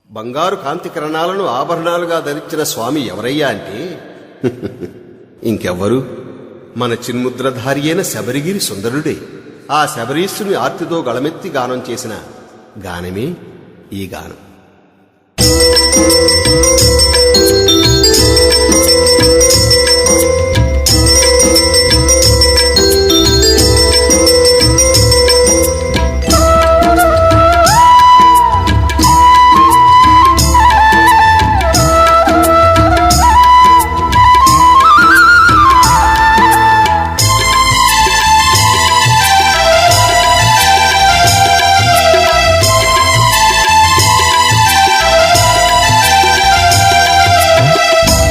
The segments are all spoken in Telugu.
బంగారు కాంతి కిరణాలను ఆభరణాలుగా ధరించిన స్వామి ఎవరయ్యా అంటే ఇంకెవ్వరు మన చిన్ముద్రధారి అయిన శబరిగిరి సుందరుడే. ఆ శబరీశుని ఆర్తితో గళమెత్తి గానం చేసిన గానమే ఈ గానం.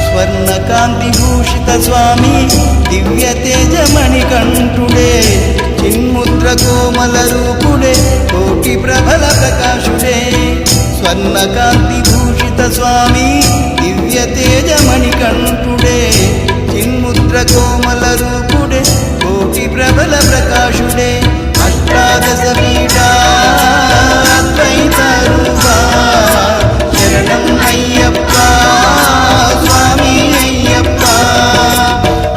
స్వర్ణకాంతిభూషిత స్వామి దివ్య తేజమణి కంఠుడే, చిన్ముద్ర కోమల రూపుడే, కోటి ప్రభల ప్రకాశుడే. స్వర్ణకాంతిభూషిత స్వామి దివ్య తేజమణి కంఠుడే, చిన్ముద్ర కోమల రూపుడే, కోటి ప్రభల ప్రకాశుడే. అష్టాదశ పీఠా అద్వైత రూపా శరణం అయ్యప్ప స్వామి అయ్యప్ప.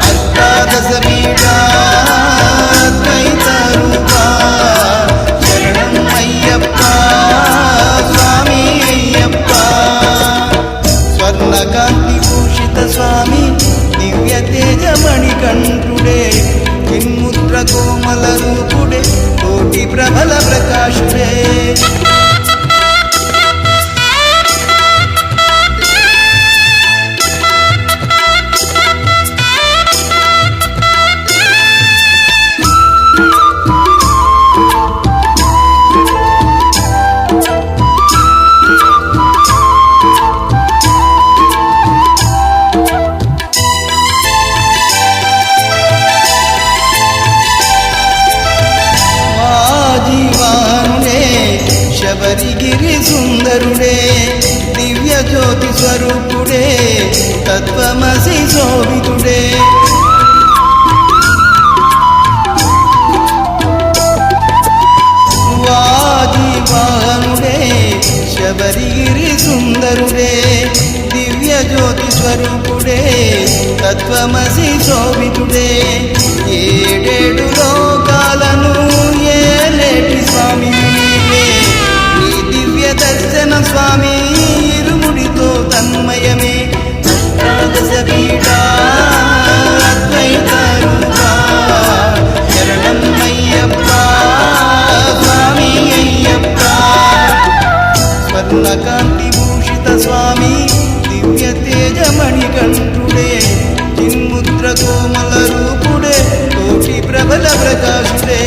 అష్టాదశ పీఠా అద్వైత రూపా శరణం అయ్యప్ప స్వామి అయ్యప్ప. స్వర్ణకాంతిభూషిత స్వామి దివ్య తేజమణి కంఠుడే, చిన్ముద్ర కోమల రూపుడే, కోటి ప్రభల ప్రకాశుడే. శబరిగిరి సుందరుడే, దివ్య జ్యోతి స్వరూపుడే, తత్వమసి శోభితుడే. వాజివాహనుడే శబరిగిరి సుందరుడే, దివ్య జ్యోతి స్వరూపుడే, తత్వమసి శోభితుడే. ఏడేడు లోకాలను ఏలేటి స్వామి నీవే, నీ దివ్య దర్శన స్వామి ఇరుముడితో తన్మయమే. అష్టాదశ పీఠా అద్వైత రూపా శరణం అయ్యప్ప స్వామి అయ్యప్ప. స్వర్ణకాంతిభూషిత స్వామి దివ్య తేజమణి కంఠుడే, చిన్ముద్ర కోమల రూపుడే, కోటి ప్రభల ప్రకాశుడే.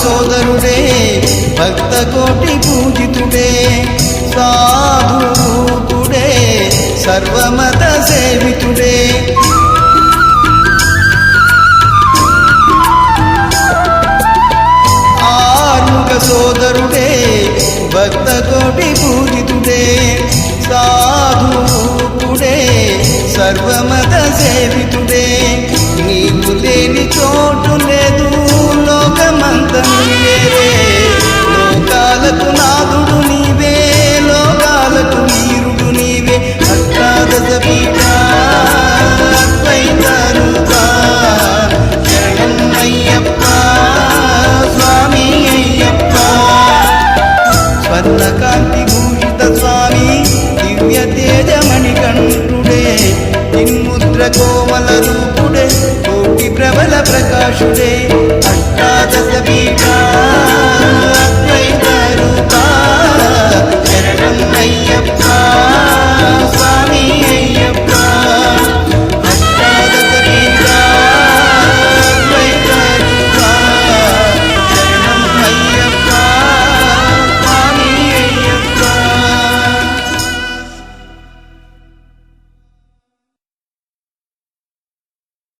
సోదరుడే, భక్త కోటి పూజితుడే, సాధురూపుడే, సర్వమత సేవితుడే. ఆరుగ సోదరుడే, భక్త కోటి పూజితుడే, సాధురూపుడే, సర్వమత సేవితుడే. నీవు లేని చోటు లేదు లోకమంత